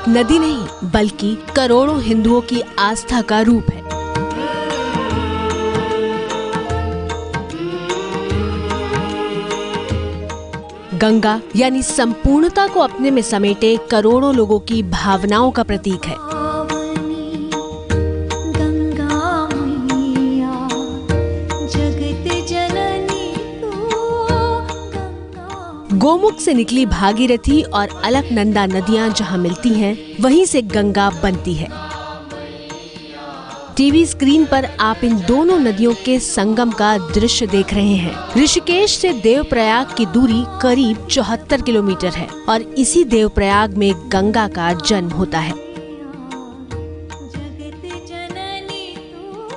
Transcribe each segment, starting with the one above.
एक नदी नहीं बल्कि करोड़ों हिंदुओं की आस्था का रूप है। गंगा यानी संपूर्णता को अपने में समेटे करोड़ों लोगों की भावनाओं का प्रतीक है। गोमुख से निकली भागीरथी और अलकनंदा नदियां जहां मिलती हैं, वहीं से गंगा बनती है। टीवी स्क्रीन पर आप इन दोनों नदियों के संगम का दृश्य देख रहे हैं। ऋषिकेश से देवप्रयाग की दूरी करीब 74 किलोमीटर है और इसी देवप्रयाग में गंगा का जन्म होता है।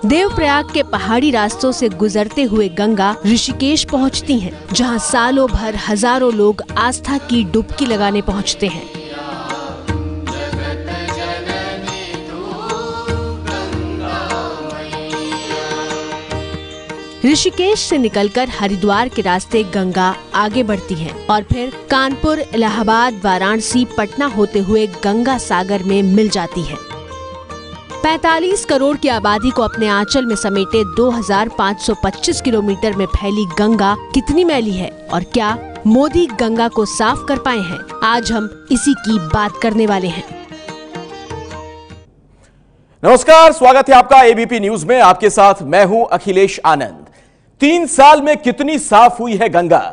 देवप्रयाग के पहाड़ी रास्तों से गुजरते हुए गंगा ऋषिकेश पहुंचती हैं, जहां सालों भर हजारों लोग आस्था की डुबकी लगाने पहुंचते हैं। ऋषिकेश से निकलकर हरिद्वार के रास्ते गंगा आगे बढ़ती है और फिर कानपुर, इलाहाबाद, वाराणसी, पटना होते हुए गंगा सागर में मिल जाती है। 45 करोड़ की आबादी को अपने आंचल में समेटे 2525 किलोमीटर में फैली गंगा कितनी मैली है और क्या मोदी गंगा को साफ कर पाए हैं? आज हम इसी की बात करने वाले हैं। नमस्कार, स्वागत है आपका एबीपी न्यूज में। आपके साथ मैं हूं अखिलेश आनंद। 3 साल में कितनी साफ हुई है गंगा?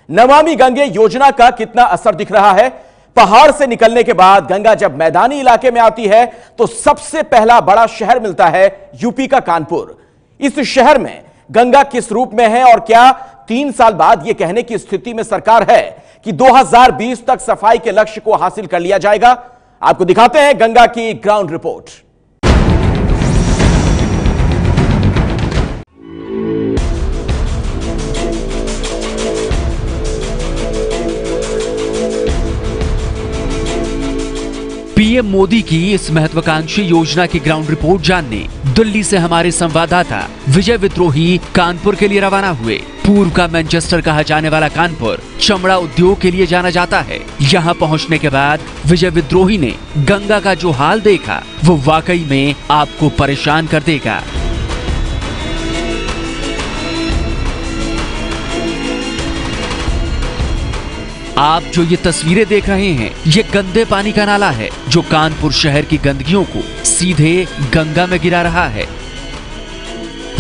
नमामि गंगे योजना का कितना असर दिख रहा है? पहाड़ से निकलने के बाद गंगा जब मैदानी इलाके में आती है तो सबसे पहला बड़ा शहर मिलता है यूपी का कानपुर। इस शहर में गंगा किस रूप में है और क्या 3 साल बाद यह कहने की स्थिति में सरकार है कि 2020 तक सफाई के लक्ष्य को हासिल कर लिया जाएगा? आपको दिखाते हैं गंगा की ग्राउंड रिपोर्ट। पीएम मोदी की इस महत्वाकांक्षी योजना की ग्राउंड रिपोर्ट जानने दिल्ली से हमारे संवाददाता विजय विद्रोही कानपुर के लिए रवाना हुए। पूर्व का मैनचेस्टर कहा जाने वाला कानपुर चमड़ा उद्योग के लिए जाना जाता है। यहाँ पहुँचने के बाद विजय विद्रोही ने गंगा का जो हाल देखा वो वाकई में आपको परेशान कर देगा। आप जो ये तस्वीरें देख रहे हैं, ये गंदे पानी का नाला है जो कानपुर शहर की गंदगियों को सीधे गंगा में गिरा रहा है।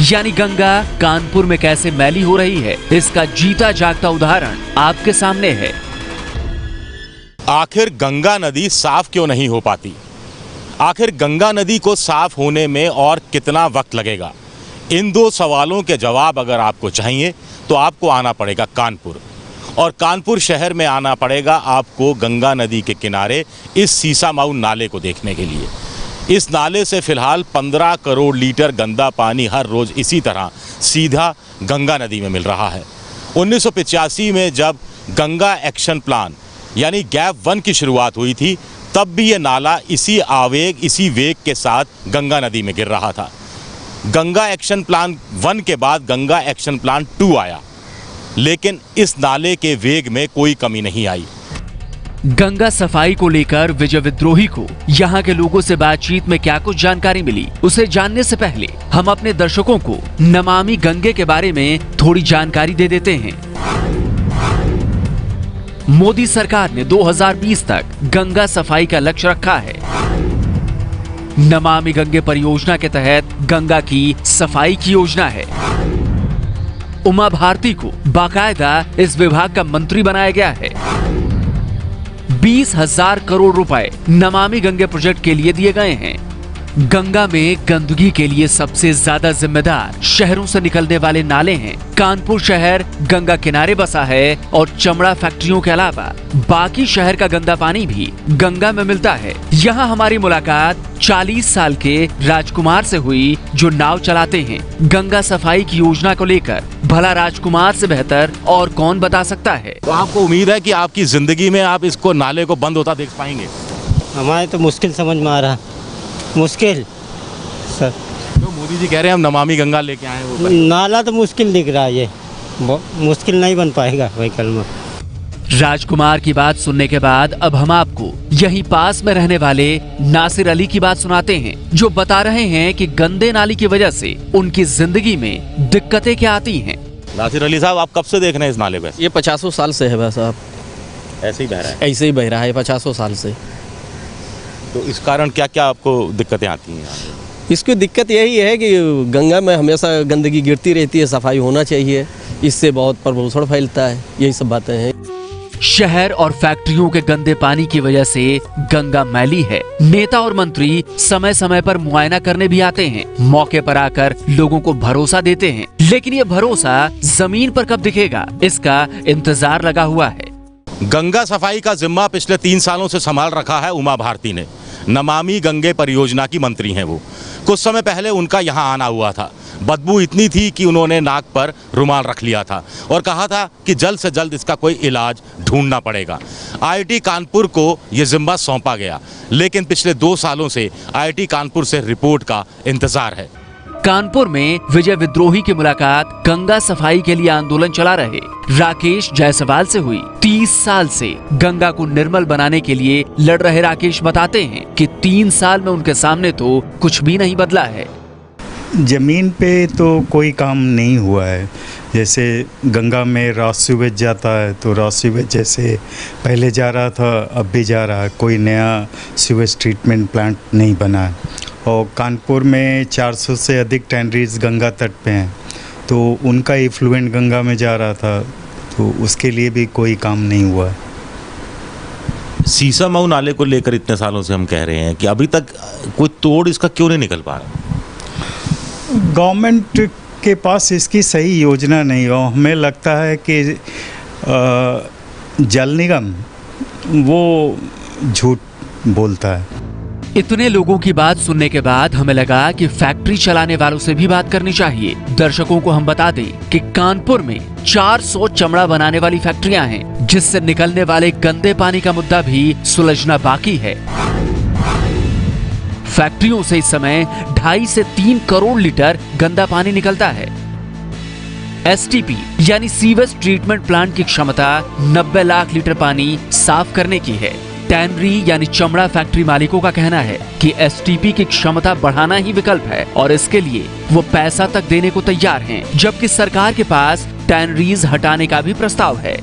यानी गंगा कानपुर में कैसे मैली हो रही है, इसका जीता जागता उदाहरण आपके सामने है। आखिर गंगा नदी साफ क्यों नहीं हो पाती? आखिर गंगा नदी को साफ होने में और कितना वक्त लगेगा? इन 2 सवालों के जवाब अगर आपको चाहिए तो आपको आना पड़ेगा कानपुर, और कानपुर शहर में आना पड़ेगा आपको गंगा नदी के किनारे इस सीसामाऊ नाले को देखने के लिए। इस नाले से फिलहाल 15 करोड़ लीटर गंदा पानी हर रोज़ इसी तरह सीधा गंगा नदी में मिल रहा है। 1985 में जब गंगा एक्शन प्लान यानी गैप 1 की शुरुआत हुई थी, तब भी ये नाला इसी आवेग, इसी वेग के साथ गंगा नदी में गिर रहा था। गंगा एक्शन प्लान 1 के बाद गंगा एक्शन प्लान 2 आया, लेकिन इस नाले के वेग में कोई कमी नहीं आई। गंगा सफाई को लेकर विजय विद्रोही को यहाँ के लोगों से बातचीत में क्या कुछ जानकारी मिली, उसे जानने से पहले हम अपने दर्शकों को नमामि गंगे के बारे में थोड़ी जानकारी दे देते हैं। मोदी सरकार ने 2020 तक गंगा सफाई का लक्ष्य रखा है। नमामि गंगे परियोजना के तहत गंगा की सफाई की योजना है। उमा भारती को बाकायदा इस विभाग का मंत्री बनाया गया है। 20,000 करोड़ रुपए नमामि गंगे प्रोजेक्ट के लिए दिए गए हैं। गंगा में गंदगी के लिए सबसे ज्यादा जिम्मेदार शहरों से निकलने वाले नाले हैं। कानपुर शहर गंगा किनारे बसा है और चमड़ा फैक्ट्रियों के अलावा बाकी शहर का गंदा पानी भी गंगा में मिलता है। यहाँ हमारी मुलाकात 40 साल के राजकुमार से हुई जो नाव चलाते हैं। गंगा सफाई की योजना को लेकर भला राजकुमार से बेहतर और कौन बता सकता है। तो आपको उम्मीद है कि आपकी जिंदगी में आप इसको नाले को बंद होता देख पाएंगे? हमारे तो मुश्किल समझ में आ रहा, मुश्किल सर। तो मोदी जी कह रहे हैं हम नमामि गंगा लेके आए हैं, नाला तो मुश्किल दिख रहा है, ये मुश्किल नहीं बन पाएगा भाई कल में। राजकुमार की बात सुनने के बाद अब हम आपको यहीं पास में रहने वाले नासिर अली की बात सुनाते हैं, जो बता रहे हैं कि गंदे नाली की वजह से उनकी जिंदगी में दिक्कतें क्या आती हैं। नासिर अली साहब, आप कब से देख रहे हैं इस नाले पे? ये 50 साल से है बस। आप ऐसे ही बह रहा है? ऐसे ही बह रहा है 50 साल से। तो इस कारण क्या क्या आपको दिक्कतें आती हैं? इसकी दिक्कत यही है कि गंगा में हमेशा गंदगी गिरती रहती है, सफाई होना चाहिए, इससे बहुत प्रदूषण फैलता है, यही सब बातें हैं। शहर और फैक्ट्रियों के गंदे पानी की वजह से गंगा मैली है। नेता और मंत्री समय समय पर मुआयना करने भी आते हैं, मौके पर आकर लोगों को भरोसा देते हैं, लेकिन ये भरोसा जमीन पर कब दिखेगा, इसका इंतजार लगा हुआ है। गंगा सफाई का जिम्मा पिछले 3 सालों से संभाल रखा है उमा भारती ने। नमामि गंगे परियोजना की मंत्री हैं वो। कुछ समय पहले उनका यहाँ आना हुआ था। बदबू इतनी थी कि उन्होंने नाक पर रुमाल रख लिया था और कहा था कि जल्द से जल्द इसका कोई इलाज ढूंढना पड़ेगा। IIT कानपुर को ये जिम्मा सौंपा गया, लेकिन पिछले 2 सालों से IIT कानपुर से रिपोर्ट का इंतजार है। कानपुर में विजय विद्रोही की मुलाकात गंगा सफाई के लिए आंदोलन चला रहे राकेश जायसवाल से हुई। 30 साल से गंगा को निर्मल बनाने के लिए लड़ रहे राकेश बताते हैं कि 3 साल में उनके सामने तो कुछ भी नहीं बदला है। ज़मीन पे तो कोई काम नहीं हुआ है। जैसे गंगा में रॉस सीवेज जाता है तो रॉस सीवेज जैसे पहले जा रहा था अब भी जा रहा है, कोई नया सीवेज ट्रीटमेंट प्लांट नहीं बना है। और कानपुर में 400 से अधिक टैनरीज गंगा तट पे हैं, तो उनका इफ्लुएंट गंगा में जा रहा था, तो उसके लिए भी कोई काम नहीं हुआ है। सीसामऊ नाले को लेकर इतने सालों से हम कह रहे हैं कि अभी तक कोई तोड़ इसका क्यों नहीं निकल पा रहा? गवर्नमेंट के पास इसकी सही योजना नहीं हो। हमें लगता है कि जल निगम वो झूठ बोलता है। इतने लोगों की बात सुनने के बाद हमें लगा कि फैक्ट्री चलाने वालों से भी बात करनी चाहिए। दर्शकों को हम बता दें कि कानपुर में 400 चमड़ा बनाने वाली फैक्ट्रियां हैं, जिससे निकलने वाले गंदे पानी का मुद्दा भी सुलझना बाकी है। फैक्ट्रियों से इस समय 2.5 से 3 करोड़ लीटर गंदा पानी निकलता है। STP यानी सीवेज ट्रीटमेंट प्लांट की क्षमता 90 लाख लीटर पानी साफ करने की है। टैनरी यानी चमड़ा फैक्ट्री मालिकों का कहना है कि STP की क्षमता बढ़ाना ही विकल्प है और इसके लिए वो पैसा तक देने को तैयार हैं, जबकि सरकार के पास टैनरीज हटाने का भी प्रस्ताव है।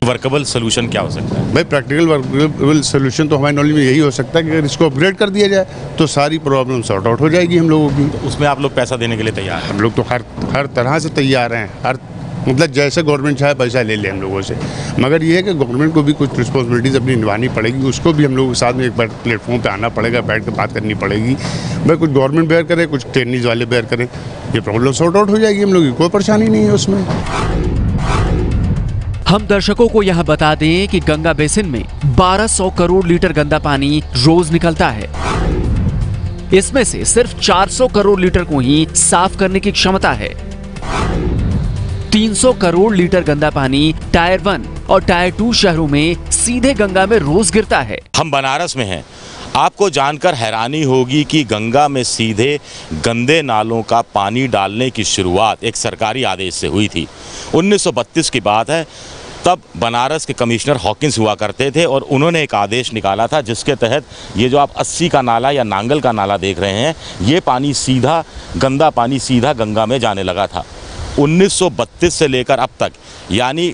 वर्केबल सोल्यूशन क्या हो सकता है? भाई प्रैक्टिकल वर्केबल सोल्यूशन तो हमारे नॉलेज में यही हो सकता है कि अगर इसको अपग्रेड कर दिया जाए तो सारी प्रॉब्लम सॉर्ट आउट हो जाएगी हम लोगों की। तो उसमें आप लोग पैसा देने के लिए तैयार हैं? हम लोग तो हर तरह से तैयार हैं, हर मतलब जैसे गवर्नमेंट चाहे पैसा ले ले हम लोगों से, मगर ये है कि गवर्नमेंट को भी कुछ रिस्पॉन्सिबिलिटीज अपनी निभानी पड़ेगी। उसको भी हम लोगों के साथ में एक बार प्लेटफॉर्म पे आना पड़ेगा, बैठ कर बात करनी पड़ेगी। भाई कुछ गवर्नमेंट बेयर करे, कुछ टेनिस वाले बेयर करें, ये प्रॉब्लम सॉर्ट आउट हो जाएगी। हम लोग की कोई परेशानी नहीं है उसमें। हम दर्शकों को यहाँ बता दें कि गंगा बेसिन में 1200 करोड़ लीटर गंदा पानी रोज निकलता है। इसमें से सिर्फ 400 करोड़ लीटर को ही साफ करने की क्षमता है। 300 करोड़ लीटर गंदा पानी टायर 1 और टायर 2 शहरों में सीधे गंगा में रोज गिरता है। हम बनारस में हैं। आपको जानकर हैरानी होगी कि गंगा में सीधे गंदे नालों का पानी डालने की शुरुआत एक सरकारी आदेश से हुई थी। 1932 की बात है। तब बनारस के कमिश्नर हॉकिंस हुआ करते थे और उन्होंने एक आदेश निकाला था जिसके तहत ये जो आप 80 का नाला या नांगल का नाला देख रहे हैं, ये पानी सीधा गंदा पानी सीधा गंगा में जाने लगा था। 1932 से लेकर अब तक यानी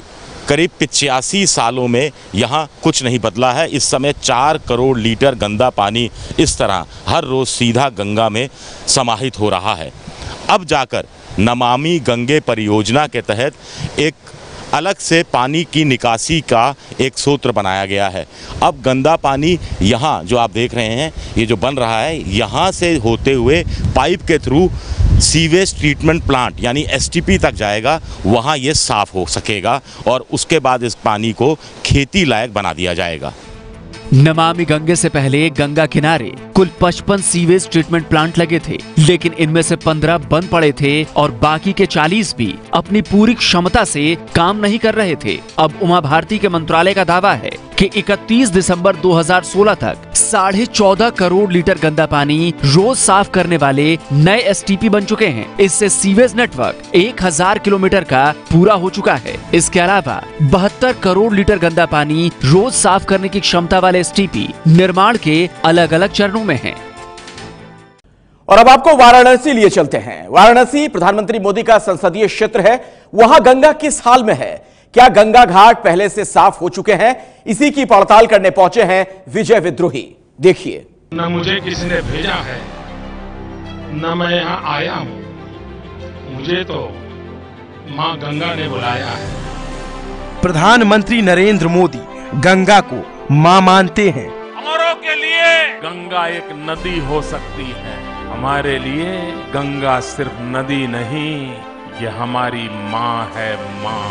करीब 85 सालों में यहाँ कुछ नहीं बदला है। इस समय 4 करोड़ लीटर गंदा पानी इस तरह हर रोज़ सीधा गंगा में समाहित हो रहा है। अब जाकर नमामि गंगे परियोजना के तहत एक अलग से पानी की निकासी का एक सूत्र बनाया गया है। अब गंदा पानी यहाँ जो आप देख रहे हैं, ये जो बन रहा है, यहाँ से होते हुए पाइप के थ्रू सीवेज ट्रीटमेंट प्लांट यानी STP तक जाएगा, वहाँ ये साफ हो सकेगा और उसके बाद इस पानी को खेती लायक बना दिया जाएगा। नमामि गंगे से पहले गंगा किनारे कुल 55 सीवेज ट्रीटमेंट प्लांट लगे थे, लेकिन इनमें से 15 बंद पड़े थे और बाकी के 40 भी अपनी पूरी क्षमता से काम नहीं कर रहे थे। अब उमा भारती के मंत्रालय का दावा है कि 31 दिसंबर 2016 तक 14.5 करोड़ लीटर गंदा पानी रोज साफ करने वाले नए एसटीपी बन चुके हैं। इससे सीवेज नेटवर्क 1000 किलोमीटर का पूरा हो चुका है। इसके अलावा 72 करोड़ लीटर गंदा पानी रोज साफ करने की क्षमता वाले एसटीपी निर्माण के अलग अलग चरणों में हैं। और अब आपको वाराणसी लिए चलते हैं। वाराणसी प्रधानमंत्री मोदी का संसदीय क्षेत्र है। वहां गंगा किस हाल में है, क्या गंगा घाट पहले से साफ हो चुके हैं, इसी की पड़ताल करने पहुंचे हैं विजय विद्रोही। देखिए। न मुझे किसी ने भेजा है, न मैं यहां आया हूं, मुझे तो मां गंगा ने बुलाया है। प्रधानमंत्री नरेंद्र मोदी गंगा को मां मानते हैं। औरों के लिए गंगा एक नदी हो सकती है, हमारे लिए गंगा सिर्फ नदी नहीं, ये हमारी मां है, मां।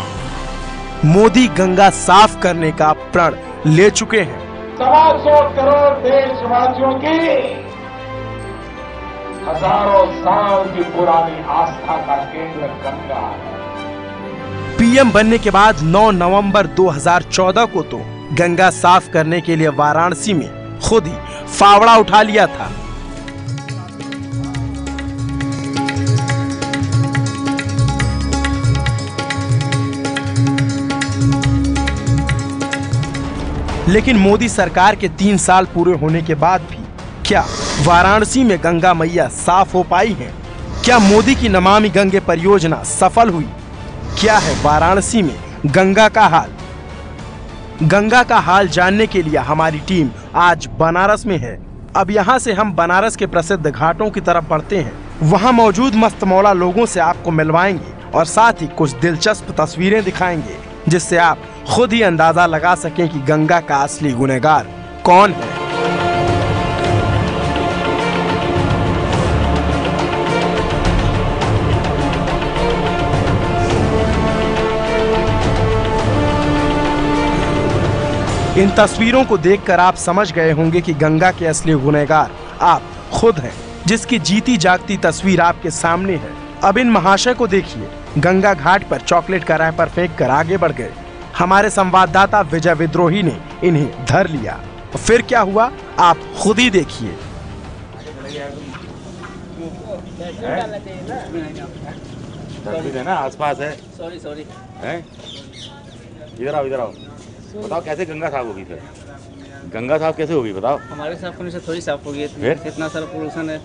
मोदी गंगा साफ करने का प्रण ले चुके हैं। 125 करोड़ देशवासियों की हजारों साल की पुरानी आस्था का केंद्र गंगा है। पीएम बनने के बाद 9 नवंबर 2014 को तो गंगा साफ करने के लिए वाराणसी में खुद ही फावड़ा उठा लिया था। लेकिन मोदी सरकार के 3 साल पूरे होने के बाद भी क्या वाराणसी में गंगा मैया साफ हो पाई है? क्या मोदी की नमामि गंगे परियोजना सफल हुई? क्या है वाराणसी में गंगा का हाल? गंगा का हाल जानने के लिए हमारी टीम आज बनारस में है। अब यहाँ से हम बनारस के प्रसिद्ध घाटों की तरफ बढ़ते हैं। वहाँ मौजूद मस्तमौला लोगों से आपको मिलवाएंगे और साथ ही कुछ दिलचस्प तस्वीरें दिखाएंगे, जिससे आप खुद ही अंदाजा लगा सकें कि गंगा का असली गुनहगार कौन है। इन तस्वीरों को देखकर आप समझ गए होंगे कि गंगा के असली गुनहगार आप खुद हैं, जिसकी जीती जागती तस्वीर आपके सामने है। अब इन महाशय को देखिए, गंगा घाट पर चॉकलेट का रैपर फेंक कर आगे बढ़ गए। हमारे संवाददाता विजय विद्रोही ने इन्हें धर लिया। फिर क्या हुआ आप खुद ही देखिए। ना आसपास है। सॉरी इधर आओ बताओ कैसे गंगा साफ होगी? फिर गंगा साफ कैसे होगी बताओ? हमारे साफ करने से थोड़ी साफ होगी, इतना सारा पोल्यूशन है,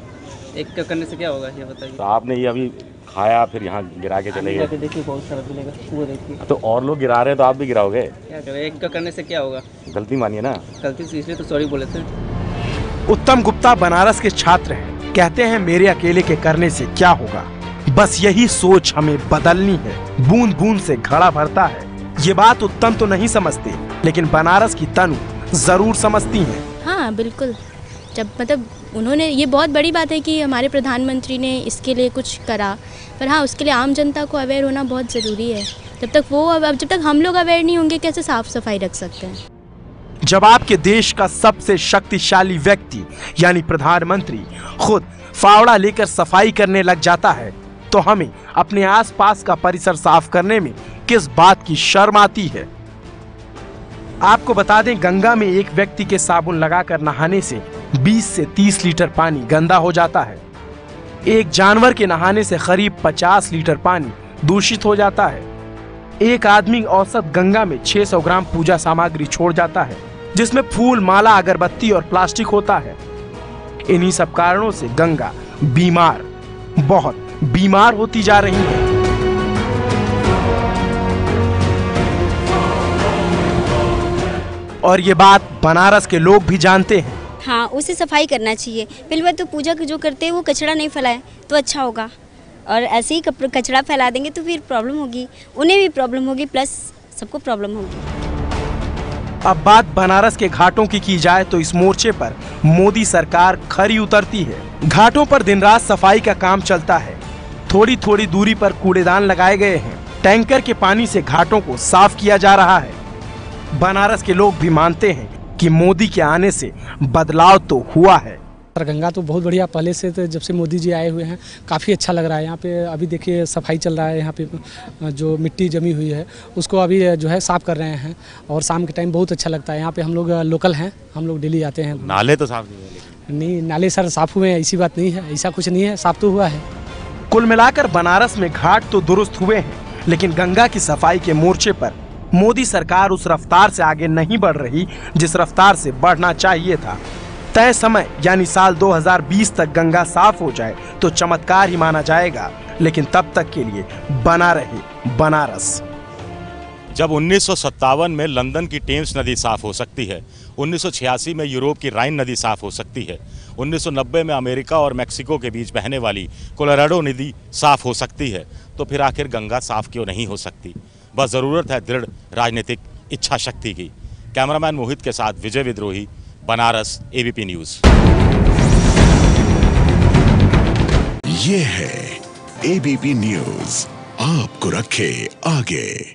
एक का करने से क्या होगा ये बताइए। तो आपने ये अभी खाया फिर यहाँ गिरा के चले गए? देखिए बहुत सारा मिलेगा, वो देखिए। तो और लोग गिरा रहे हैं तो आप भी गिराओगे? क्या करें, एक का करने से क्या होगा? गलती मानिए ना। गलती से इसलिए तो सॉरी बोले थे। उत्तम गुप्ता बनारस के छात्र हैं। कहते हैं मेरे अकेले के करने से क्या होगा, बस यही सोच हमें बदलनी है। बूंद बूंद से घड़ा भरता है। ये बात उत्तम तो नहीं समझते, लेकिन बनारस की तनु जरूर समझती हैं। हाँ बिल्कुल, जब मतलब उन्होंने, ये बहुत बड़ी बात है कि हमारे प्रधानमंत्री ने इसके लिए कुछ करा, पर हाँ उसके लिए आम जनता को अवेयर होना बहुत ज़रूरी है। जब तक हम लोग अवेयर नहीं होंगे कैसे साफ सफाई रख सकते हैं। जब आपके देश का सबसे शक्तिशाली व्यक्ति यानी प्रधानमंत्री खुद फावड़ा लेकर सफाई करने लग जाता है, तो हमें अपने आसपास का परिसर साफ करने में किस बात की शर्म आती है। आपको बता दें, गंगा में एक व्यक्ति के साबुन लगाकर नहाने से 20 से 30 लीटर पानी गंदा हो जाता है। एक जानवर के नहाने से करीब 50 लीटर पानी दूषित हो जाता है। एक आदमी औसत गंगा में 600 ग्राम पूजा सामग्री छोड़ जाता है, जिसमें फूल, माला, अगरबत्ती और प्लास्टिक होता है। इन्हीं सब कारणों से गंगा बहुत बीमार होती जा रही है। और ये बात बनारस के लोग भी जानते हैं। हाँ, उसे सफाई करना चाहिए। पहली बात तो पूजा जो करते हैं वो कचरा नहीं फैलाए तो अच्छा होगा, और ऐसे ही कचरा फैला देंगे तो फिर प्रॉब्लम होगी, उन्हें भी प्रॉब्लम होगी, प्लस सबको प्रॉब्लम होगी। अब बात बनारस के घाटों की जाए तो इस मोर्चे पर मोदी सरकार खरी उतरती है। घाटों पर दिन रात सफाई का काम चलता है। थोड़ी थोड़ी दूरी पर कूड़ेदान लगाए गए हैं। टैंकर के पानी से घाटों को साफ किया जा रहा है। बनारस के लोग भी मानते हैं कि मोदी के आने से बदलाव तो हुआ है। गंगा तो बहुत बढ़िया पहले से, तो जब से मोदी जी आए हुए हैं काफ़ी अच्छा लग रहा है यहाँ पे। अभी देखिए सफाई चल रहा है यहाँ पे, जो मिट्टी जमी हुई है उसको अभी जो है साफ़ कर रहे हैं, और शाम के टाइम बहुत अच्छा लगता है यहाँ पे। हम लोग लोकल हैं, हम लोग डेली आते हैं। नाले तो साफ नहीं है? नहीं, नाले सर साफ़ हुए हैं, ऐसी बात नहीं है, ऐसा कुछ नहीं है, साफ़ तो हुआ है। कुल मिलाकर बनारस में घाट तो दुरुस्त हुए हैं, लेकिन गंगा की सफाई के मोर्चे पर मोदी सरकार उस रफ्तार से आगे नहीं बढ़ रही जिस रफ्तार से बढ़ना चाहिए था। तय समय यानी साल 2020 तक गंगा साफ हो जाए तो चमत्कार ही माना जाएगा, लेकिन तब तक के लिए बना रहे बनारस। जब 1957 में लंदन की टेम्स नदी साफ हो सकती है, 1986 में यूरोप की राइन नदी साफ हो सकती है, 1990 में अमेरिका और मेक्सिको के बीच बहने वाली कोलोराडो नदी साफ हो सकती है, तो फिर आखिर गंगा साफ क्यों नहीं हो सकती? बस ज़रूरत है दृढ़ राजनीतिक इच्छा शक्ति की। कैमरामैन मोहित के साथ विजय विद्रोही, बनारस, एबीपी न्यूज़। ये है एबीपी न्यूज़, आपको रखे आगे।